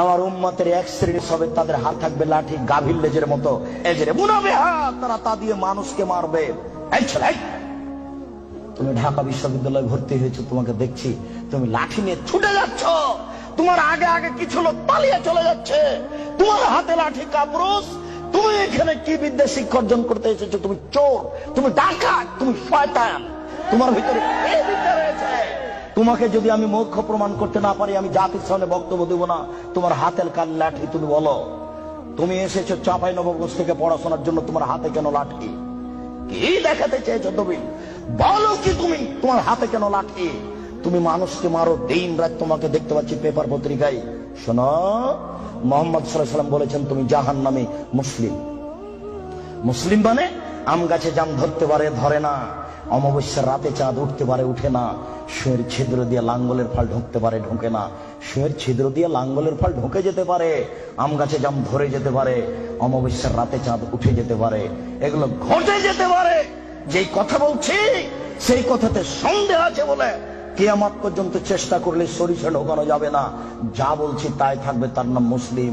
আমার উম্মতের এক শ্রেণী সবে তাদের হাত থাকবে লাঠি গাভীর লেজের মতো, এজরে বুনাবে হাত, তারা তা দিয়ে মানুষকে মারবে। এই ছেলে, তুমি ঢাকা বিশ্ববিদ্যালয়ে ভর্তি হয়েছো, তোমাকে দেখছি তুমি লাঠি নিয়ে ছুটে যাচ্ছ, তোমার আগে আগে কিছু লোক পালিয়ে চলে যাচ্ছে, তোমার হাতে লাঠি কাপুরুষ। তুমি এখানে কি বিদ্যা শিক্ষা অর্জন করতে এসেছো? তুমি চোর, তুমি ডাকাত, তুমি শয়তান, তোমার ভিতরে এই বিদ্যা রয়েছে। তোমাকে যদি আমি মূর্খ প্রমাণ করতে না পারি, আমি জাতির সামনে বক্তব্য দেব না। তোমার হাতের কাল লাঠি, তুমি বলো। তুমি এসেছো চাঁপাইনবাবগঞ্জ থেকে পড়াশোনার জন্য, তোমার হাতে কেন লাঠি? কি দেখাতে চেয়েছো তুমি? বলো কি তুমি, তোমার হাতে কেন লাঠি? তুমি মানুষকে মারো দিন রাত, তোমাকে দেখতে পাচ্ছি পেপার পত্রিকায়। শোনো, মোহাম্মদ সাল্লাল্লাহু আলাইহি ওয়াসাল্লাম বলেছেন তুমি জাহান্নামী মুসলিম। মুসলিম মানে আম গাছে জাম ধরতে পারে, ধরে না। অমাবস্যার রাতে চাঁদ উঠতে পারে, উঠে না। শুয়ের ছিদ্র দিয়ে লাঙ্গলের ফাল ঢুকতে পারে, ঢোকে না। শুয়ের ছিদ্র দিয়ে লাঙ্গলের ফাল ঢুকে যেতে পারে, আম গাছে জাম ধরে যেতে পারে, অমাবস্যার রাতে চাঁদ উঠে যেতে পারে, এগুলো ঘটে যেতে পারে। যেই কথা বলছি সেই কথাতে সন্দেহ আছে বলে কিয়ামত পর্যন্ত চেষ্টা করলে সরিষা ঢোকানো যাবে না। যা বলছি তাই থাকবে, তার নাম মুসলিম।